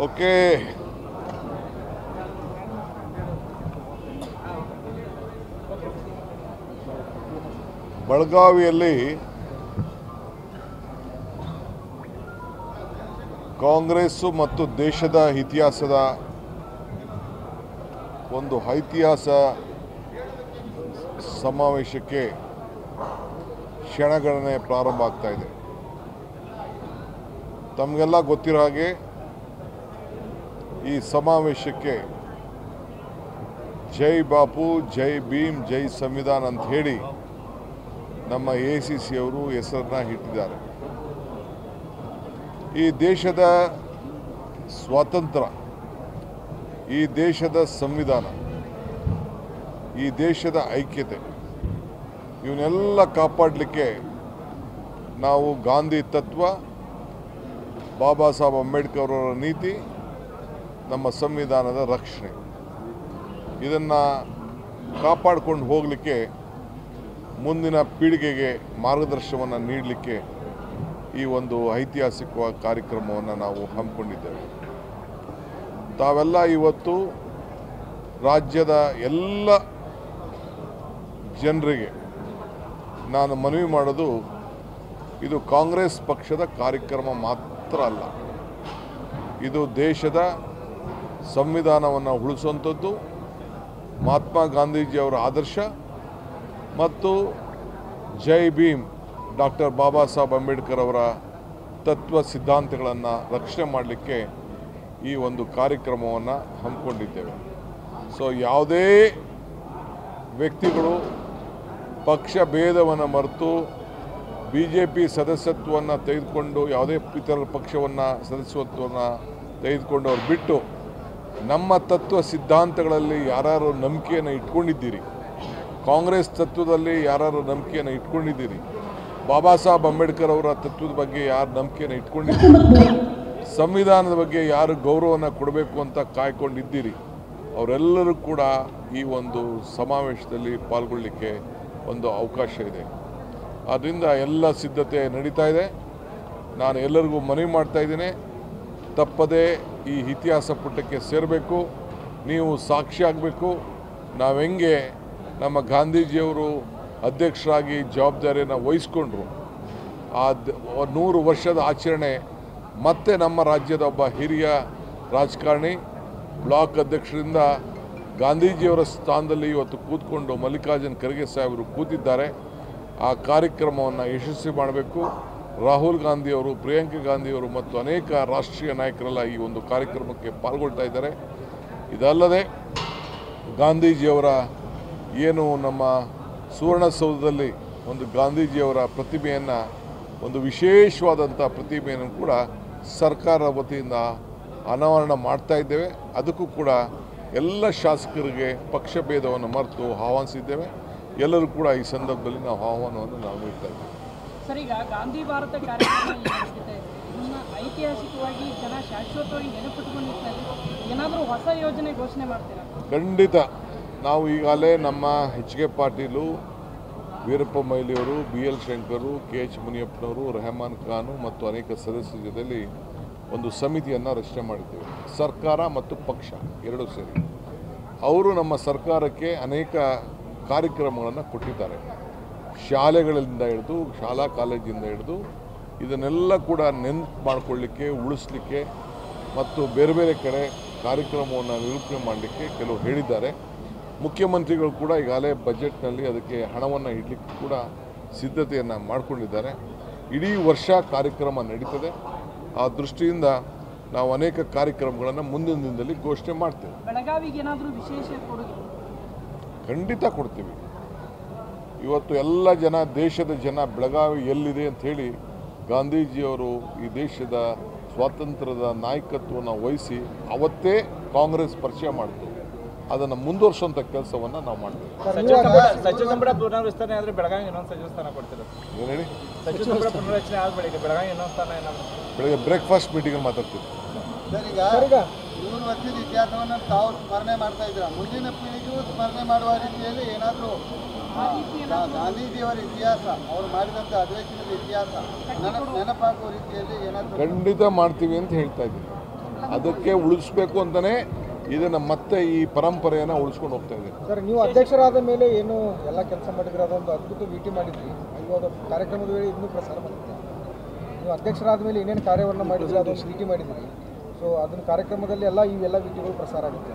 Okay, ಬೆಳಗಾವಿಯಲ್ಲಿ ಕಾಂಗ್ರೆಸ್ಸು ಮತ್ತು ದೇಶದ ಇತಿಹಾಸದ ಒಂದು ಐತಿಹಾಸ ಸಮಾವೇಶಕ್ಕೆ ಕ್ಷಣಗಣನೆ ಪ್ರಾರಂಭ ಆಗ್ತಾ ಇದೆ. ತಮಗೆಲ್ಲ ಗೊತ್ತಿರೋ ಹಾಗೆ ಈ ಸಮಾವೇಶಕ್ಕೆ ಜೈ ಬಾಪು, ಜೈ ಭೀಮ್, ಜೈ ಸಂವಿಧಾನ ಅಂತ ಹೇಳಿ ನಮ್ಮ ACC ಅವರು ಹೆಸರನ್ನ ಇಟ್ಟಿದ್ದಾರೆ. ಈ ದೇಶದ ಸ್ವಾತಂತ್ರ್ಯ, ಈ ದೇಶದ ಸಂವಿಧಾನ, ಈ ದೇಶದ ಐಕ್ಯತೆ ಇವನ್ನೆಲ್ಲ ಕಾಪಾಡಲಿಕ್ಕೆ ನಾವು ಗಾಂಧಿ ತತ್ವ, ಬಾಬಾ ಸಾಹೇಬ್ ಅಂಬೇಡ್ಕರ್ ಅವರ ನೀತಿ, ನಮ್ಮ ಸಂವಿಧಾನದ ರಕ್ಷಣೆ ಇದನ್ನು ಕಾಪಾಡಿಕೊಂಡು ಹೋಗಲಿಕ್ಕೆ, ಮುಂದಿನ ಪೀಳಿಗೆಗೆ ಮಾರ್ಗದರ್ಶನವನ್ನು ನೀಡಲಿಕ್ಕೆ ಈ ಒಂದು ಐತಿಹಾಸಿಕ ಕಾರ್ಯಕ್ರಮವನ್ನು ನಾವು ಹಮ್ಮಿಕೊಂಡಿದ್ದೇವೆ. ತಾವೆಲ್ಲ ಇವತ್ತು ರಾಜ್ಯದ ಎಲ್ಲ ಜನರಿಗೆ ನಾನು ಮನವಿ ಮಾಡೋದು, ಇದು ಕಾಂಗ್ರೆಸ್ ಪಕ್ಷದ ಕಾರ್ಯಕ್ರಮ ಮಾತ್ರ ಅಲ್ಲ, ಇದು ದೇಶದ ಸಂವಿಧಾನವನ್ನು ಉಳಿಸುವಂಥದ್ದು, ಮಹಾತ್ಮ ಗಾಂಧೀಜಿಯವರ ಆದರ್ಶ ಮತ್ತು ಜೈ ಭೀಮ್ ಡಾಕ್ಟರ್ ಬಾಬಾ ಸಾಹೇಬ್ ಅಂಬೇಡ್ಕರ್ ಅವರ ತತ್ವ ಸಿದ್ಧಾಂತಗಳನ್ನು ರಕ್ಷಣೆ ಮಾಡಲಿಕ್ಕೆ ಈ ಒಂದು ಕಾರ್ಯಕ್ರಮವನ್ನು ಹಮ್ಮಿಕೊಂಡಿದ್ದೇವೆ. ಸೊ ಯಾವುದೇ ವ್ಯಕ್ತಿಗಳು ಪಕ್ಷ ಭೇದವನ್ನು ಮರೆತು BJP ಸದಸ್ಯತ್ವವನ್ನು ತೆಗೆದುಕೊಂಡು, ಯಾವುದೇ ಇತರ ಪಕ್ಷವನ್ನು ಸದಸ್ಯತ್ವವನ್ನು ತೆಗೆದುಕೊಂಡು ಅವ್ರು ಬಿಟ್ಟು ನಮ್ಮ ತತ್ವ ಸಿದ್ಧಾಂತಗಳಲ್ಲಿ ಯಾರು ನಂಬಿಕೆಯನ್ನು ಇಟ್ಕೊಂಡಿದ್ದೀರಿ, ಕಾಂಗ್ರೆಸ್ ತತ್ವದಲ್ಲಿ ಯಾರು ನಂಬಿಕೆಯನ್ನು ಇಟ್ಕೊಂಡಿದ್ದೀರಿ, ಬಾಬಾ ಸಾಹೇಬ್ ಅಂಬೇಡ್ಕರ್ ಅವರ ತತ್ವದ ಬಗ್ಗೆ ಯಾರು ನಂಬಿಕೆಯನ್ನು ಇಟ್ಕೊಂಡಿದ್ದೀರಿ, ಸಂವಿಧಾನದ ಬಗ್ಗೆ ಯಾರು ಗೌರವವನ್ನು ಕೊಡಬೇಕು ಅಂತ ಕಾಯ್ಕೊಂಡಿದ್ದೀರಿ, ಅವರೆಲ್ಲರೂ ಕೂಡ ಈ ಒಂದು ಸಮಾವೇಶದಲ್ಲಿ ಪಾಲ್ಗೊಳ್ಳಲಿಕ್ಕೆ ಒಂದು ಅವಕಾಶ ಇದೆ. ಆದ್ದರಿಂದ ಎಲ್ಲ ಸಿದ್ಧತೆ ನಡೀತಾ ಇದೆ. ನಾನು ಎಲ್ಲರಿಗೂ ಮನವಿ ಮಾಡ್ತಾ ಇದ್ದೀನಿ, ತಪ್ಪದೇ ಈ ಇತಿಹಾಸ ಪುಟಕ್ಕೆ ಸೇರಬೇಕು, ನೀವು ಸಾಕ್ಷಿ ಆಗಬೇಕು. ನಾವು ಹೆಂಗೆ ನಮ್ಮ ಗಾಂಧೀಜಿಯವರು ಅಧ್ಯಕ್ಷರಾಗಿ ಜವಾಬ್ದಾರಿಯನ್ನು ವಹಿಸ್ಕೊಂಡ್ರು, ಆ 100 ವರ್ಷದ ಆಚರಣೆ ಮತ್ತೆ ನಮ್ಮ ರಾಜ್ಯದ ಒಬ್ಬ ಹಿರಿಯ ರಾಜಕಾರಣಿ ಬ್ಲಾಕ್ ಅಧ್ಯಕ್ಷರಿಂದ ಗಾಂಧೀಜಿಯವರ ಸ್ಥಾನದಲ್ಲಿ ಇವತ್ತು ಕೂತ್ಕೊಂಡು ಮಲ್ಲಿಕಾರ್ಜುನ್ ಖರ್ಗೆ ಸಾಹೇಬರು ಕೂತಿದ್ದಾರೆ. ಆ ಕಾರ್ಯಕ್ರಮವನ್ನು ಯಶಸ್ವಿ ಮಾಡಬೇಕು. ರಾಹುಲ್ ಗಾಂಧಿಯವರು, ಪ್ರಿಯಾಂಕಾ ಗಾಂಧಿಯವರು ಮತ್ತು ಅನೇಕ ರಾಷ್ಟ್ರೀಯ ನಾಯಕರೆಲ್ಲ ಈ ಒಂದು ಕಾರ್ಯಕ್ರಮಕ್ಕೆ ಪಾಲ್ಗೊಳ್ತಾ ಇದ್ದಾರೆ. ಇದಲ್ಲದೆ ಗಾಂಧೀಜಿಯವರ ಏನು ನಮ್ಮ ಸುವರ್ಣಸೌಧದಲ್ಲಿ ಒಂದು ಗಾಂಧೀಜಿಯವರ ಪ್ರತಿಮೆಯನ್ನು, ಒಂದು ವಿಶೇಷವಾದಂಥ ಪ್ರತಿಮೆಯನ್ನು ಕೂಡ ಸರ್ಕಾರದ ವತಿಯಿಂದ ಅನಾವರಣ ಮಾಡ್ತಾ ಇದ್ದೇವೆ. ಅದಕ್ಕೂ ಕೂಡ ಎಲ್ಲ ಶಾಸಕರಿಗೆ ಪಕ್ಷ ಭೇದವನ್ನು ಮರೆತು ಆಹ್ವಾನಿಸಿದ್ದೇವೆ. ಎಲ್ಲರೂ ಕೂಡ ಈ ಸಂದರ್ಭದಲ್ಲಿ ನಾವು ಆಹ್ವಾನವನ್ನು ನಾವು ನೀಡ್ತಾ ಇದ್ದೇವೆ. ಸರ್, ಈಗ ಗಾಂಧಿ ಭಾರತ ಕಾರ್ಯಕ್ರಮ ಇದನ್ನು ಐತಿಹಾಸಿಕವಾಗಿ ಜನ ಶಾಶ್ವತವಾಗಿ ನೆನಪಿಟ್ಟುಕೊಂಡಿರ್ತಾರೆ. ಏನಾದರೂ ಹೊಸ ಯೋಜನೆ ಘೋಷಣೆ ಮಾಡ್ತೀರಾ? ಖಂಡಿತ. ನಾವು ಈಗಾಗಲೇ ನಮ್ಮ HK Patil, Veerappa ಮೊಯ್ಲಿಯವರು, BL Shankar, KH ಮುನಿಯಪ್ಪನವರು, Rahman Khan ಮತ್ತು ಅನೇಕ ಸದಸ್ಯರ ಜೊತೆಯಲ್ಲಿ ಒಂದು ಸಮಿತಿಯನ್ನು ರಚನೆ ಮಾಡಿದ್ದೇವೆ. ಸರ್ಕಾರ ಮತ್ತು ಪಕ್ಷ ಎರಡೂ ಸೇರಿ ಅವರು ನಮ್ಮ ಸರ್ಕಾರಕ್ಕೆ ಅನೇಕ ಕಾರ್ಯಕ್ರಮಗಳನ್ನು ಕೊಟ್ಟಿದ್ದಾರೆ. ಶಾಲೆಗಳಿಂದ ಹಿಡಿದು, ಶಾಲಾ ಕಾಲೇಜಿಂದ ಹಿಡಿದು ಇದನ್ನೆಲ್ಲ ಕೂಡ ನೆನಪು ಮಾಡಿಕೊಳ್ಳಿಕ್ಕೆ, ಉಳಿಸ್ಲಿಕ್ಕೆ ಮತ್ತು ಬೇರೆ ಬೇರೆ ಕಡೆ ಕಾರ್ಯಕ್ರಮವನ್ನು ನಿರೂಪಣೆ ಮಾಡಲಿಕ್ಕೆ ಕೆಲವು ಹೇಳಿದ್ದಾರೆ. ಮುಖ್ಯಮಂತ್ರಿಗಳು ಕೂಡ ಈಗಾಗಲೇ ಬಜೆಟ್ನಲ್ಲಿ ಅದಕ್ಕೆ ಹಣವನ್ನು ಇಡಲಿಕ್ಕೆ ಕೂಡ ಸಿದ್ಧತೆಯನ್ನು ಮಾಡಿಕೊಂಡಿದ್ದಾರೆ. ಇಡೀ ವರ್ಷ ಕಾರ್ಯಕ್ರಮ ನಡೀತದೆ. ಆ ದೃಷ್ಟಿಯಿಂದ ನಾವು ಅನೇಕ ಕಾರ್ಯಕ್ರಮಗಳನ್ನು ಮುಂದಿನ ದಿನದಲ್ಲಿ ಘೋಷಣೆ ಮಾಡ್ತೇವೆ. ಬೆಳಗಾವಿಗೆ ಏನಾದರೂ ವಿಶೇಷ ಕೊಡುಗೆ? ಖಂಡಿತ ಕೊಡ್ತೀವಿ. ಇವತ್ತು ಎಲ್ಲ ಜನ, ದೇಶದ ಜನ ಬೆಳಗಾವಿ ಎಲ್ಲಿದೆ ಅಂಥೇಳಿ ಗಾಂಧೀಜಿಯವರು ಈ ದೇಶದ ಸ್ವಾತಂತ್ರ್ಯದ ನಾಯಕತ್ವವನ್ನು ವಹಿಸಿ ಅವತ್ತೇ ಕಾಂಗ್ರೆಸ್ ಪರಿಚಯ ಮಾಡಿತು. ಅದನ್ನು ಮುಂದುವರಿಸುವಂಥ ಕೆಲಸವನ್ನು ನಾವು ಮಾಡ್ತೀವಿ. ಸಚಿವ ಸಂಪುಟ ಪುನರ್ವಿಸ್ತರಣೆ ಆದರೆ ಬೆಳಗಾವಿ ಇನ್ನೊಂದು ಸಚಿವ ಸ್ಥಾನ ಕೊಡ್ತೀರಾ? ಏನು ಹೇಳಿ? ಸಚಿವ ಸಂಪುಟ ಪುನರ್ರಚನೆ ಆದ ಬಳಿಕ ಬೆಳಗಾವಿ ಇನ್ನೊಂದು ಸ್ಥಾನ ಏನಾದರೂ? ಬೆಳಗ್ಗೆ ಬ್ರೇಕ್ಫಾಸ್ಟ್ ಮೀಟಿಂಗಲ್ಲಿ ಮಾತಾಡ್ತೀವಿ. ಸರ್, ಈಗ 100 ವರ್ಷದ ಇತಿಹಾಸವನ್ನು ತಾವು ಸ್ಮರಣೆ ಮಾಡ್ತಾ ಇದ್ದೀರಾ. ಮುಂದಿನ ಪೀಳಿಗೆಯೂ ಸ್ಮರಣೆ ಮಾಡುವ ರೀತಿಯಲ್ಲಿ ಏನಾದರೂ ಗಾಂಧೀಜಿಯವರ ಇತಿಹಾಸ, ಅವರು ಮಾಡಿದಂಥ ಅಧಿವೇಶನದ ಇತಿಹಾಸ ನೆನಪಾಗುವ ರೀತಿಯಲ್ಲಿ ಏನಾದರೂ? ಖಂಡಿತ ಮಾಡ್ತೀವಿ ಅಂತ ಹೇಳ್ತಾ ಇದ್ದೀನಿ. ಅದಕ್ಕೆ ಉಳಿಸ್ಬೇಕು ಅಂತಲೇ ಇದನ್ನು ಮತ್ತೆ ಈ ಪರಂಪರೆಯನ್ನು ಉಳಿಸ್ಕೊಂಡು ಹೋಗ್ತಾ ಇದ್ದೀವಿ. ಸರ್, ನೀವು ಅಧ್ಯಕ್ಷರಾದ ಮೇಲೆ ಏನು ಎಲ್ಲ ಕೆಲಸ ಮಾಡಿದ್ರೆ ಅದೊಂದು ಅದ್ಭುತ ಭೇಟಿ ಮಾಡಿದ್ರಿ. ಇವಾಗ ಕಾರ್ಯಕ್ರಮದ ವೇಳೆ ಇನ್ನೂ ಪ್ರಸಾರ ಮಾಡಿದ್ರಿ. ನೀವು ಅಧ್ಯಕ್ಷರಾದ ಮೇಲೆ ಏನೇನು ಕಾರ್ಯವನ್ನು ಮಾಡಿದ್ರಿ ಅದೊಂದು ಭೇಟಿ ಮಾಡಿದ್ರಿ. ಸೊ ಅದನ್ನ ಕಾರ್ಯಕ್ರಮದಲ್ಲಿ ಇವೆಲ್ಲ ಭೇಟಿಗಳು ಪ್ರಸಾರ ಆಗುತ್ತೆ.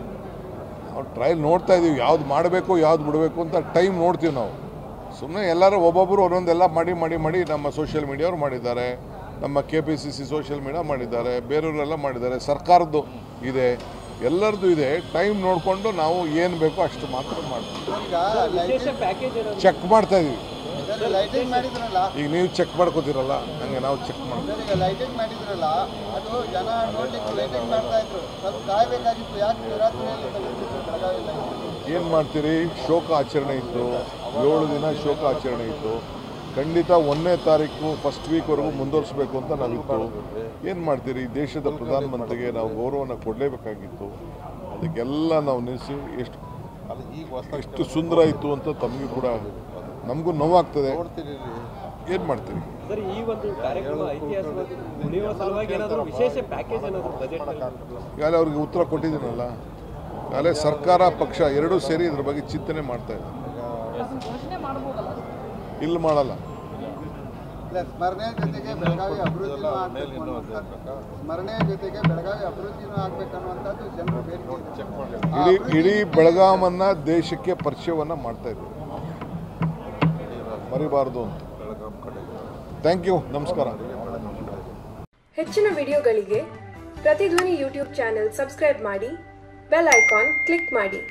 ನಾವು ಟ್ರಯಲ್ ನೋಡ್ತಾ ಇದ್ದೀವಿ, ಯಾವ್ದು ಮಾಡಬೇಕು ಯಾವ್ದು ಬಿಡಬೇಕು ಅಂತ ಟೈಮ್ ನೋಡ್ತೀವಿ ನಾವು. ಸುಮ್ಮನೆ ಎಲ್ಲರೂ ಒಬ್ಬೊಬ್ಬರು ಒಂದೊಂದೆಲ್ಲ ಮಾಡಿ ನಮ್ಮ ಸೋಷಿಯಲ್ ಮೀಡಿಯಾವ್ರು ಮಾಡಿದ್ದಾರೆ, ನಮ್ಮ KPCC ಸೋಷಿಯಲ್ ಮೀಡಿಯಾ ಮಾಡಿದ್ದಾರೆ, ಬೇರೆಯವರೆಲ್ಲ ಮಾಡಿದ್ದಾರೆ, ಸರ್ಕಾರದ್ದು ಇದೆ, ಎಲ್ಲರದ್ದು ಇದೆ. ಟೈಮ್ ನೋಡಿಕೊಂಡು ನಾವು ಏನು ಬೇಕೋ ಅಷ್ಟು ಮಾತ್ರ ಮಾಡ್ತೀವಿ. ಚೆಕ್ ಮಾಡ್ತಾ ಇದೀವಿ. ಲೈಟಿಂಗ್ ಮಾಡಿದ್ರಲ್ಲ, ಈಗ ನೀವು ಚೆಕ್ ಮಾಡ್ಕೋತೀರಲ್ಲ, ಹಂಗೆ ನಾವು ಚೆಕ್ ಮಾಡ್ತೀವಿ. ಈಗ ಲೈಟಿಂಗ್ ಮಾಡಿದ್ರಲ್ಲ, ಅದು ಜನ ನೋಡ್ಲಿಕ್ಕೆ ಲೈಟಿಂಗ್ ಮಾಡ್ತಾ ಇದ್ರು. ಸ್ವಲ್ಪ ಕಾಯಬೇಕಾಗಿತ್ತು. ಯಾಕೆ ರಾತ್ರಿಯಲ್ಲಿ ಬೆಳಗಾವಿಯಲ್ಲಿ ಏನು ಮಾಡ್ತೀರಿ? ಶೋಕ ಆಚರಣೆ ಇತ್ತು, 7 ದಿನ ಶೋಕ ಆಚರಣೆ ಇತ್ತು. ಖಂಡಿತ 1ನೇ ತಾರೀಕು ಫಸ್ಟ್ ವೀಕ್ವರೆಗೂ ಮುಂದುವರಿಸಬೇಕು ಅಂತ ನಾವಿತ್ತು. ಏನು ಮಾಡ್ತೀರಿ? ದೇಶದ ಪ್ರಧಾನಮಂತ್ರಿಗೆ ನಾವು ಗೌರವನ ಕೊಡಲೇಬೇಕಾಗಿತ್ತು. ಅದಕ್ಕೆಲ್ಲ ನಾವು ನಿಲ್ಲಿಸಿ ಎಷ್ಟು ಸುಂದರ ಇತ್ತು ಅಂತ ತಮಗೂ ಕೂಡ ನಮಗೂ ನೋವಾಗ್ತದೆ. ಏನು ಮಾಡ್ತೀರಿ? ಸರ್, ಈ ಒಂದು ಕಾರ್ಯಕ್ರಮ ಐತಿಹಾಸಿಕವಾಗಿ ಉಳಿಯುವ ಸಲುವಾಗಿ ಏನಾದರೂ ವಿಶೇಷ ಪ್ಯಾಕೇಜ್ ಏನಾದರೂ ಬಜೆಟ್ ಈಗಾಗಲೇ ಅವ್ರಿಗೆ ಉತ್ತರ ಕೊಟ್ಟಿದ್ದೀನಲ್ಲ. ಈಗಾಗಲೇ ಸರ್ಕಾರ ಪಕ್ಷ ಎರಡೂ ಸೇರಿ ಇದ್ರ ಬಗ್ಗೆ ಚಿಂತನೆ ಮಾಡ್ತಾ ಇದೆ. ಇಲ್ಲಿ ಮಾಡಲ್ಲ. ಸ್ಮರಣೆ ಜೊತೆಗೆ ಬೆಳಗಾವಿ ಅಭಿವೃದ್ಧಿನೂ ಆಗಬೇಕು, ಸ್ಮರಣೆ ಜೊತೆಗೆ ಬೆಳಗಾವಿ ಅಭಿವೃದ್ಧಿನೂ ಆಗ್ಬೇಕನ್ನುವಂಥದ್ದು ಜನರು ಬೇಡಿಕೆ. ಇಡೀ ಬೆಳಗಾಮನ್ನ ದೇಶಕ್ಕೆ ಪರಿಚಯವನ್ನ ಮಾಡ್ತಾ ಇದ್ದೀವಿ, ಮರಿಬಾರದು ಅಂತ. ಥ್ಯಾಂಕ್ ಯು, ನಮಸ್ಕಾರ. ಹೆಚ್ಚಿನ ವಿಡಿಯೋಗಳಿಗೆ ಪ್ರತಿಧ್ವನಿ ಯೂಟ್ಯೂಬ್ ಚಾನೆಲ್ ಸಬ್ಸ್ಕ್ರೈಬ್ ಮಾಡಿ, ಬೆಲ್ ಐಕಾನ್ ಕ್ಲಿಕ್ ಮಾಡಿ.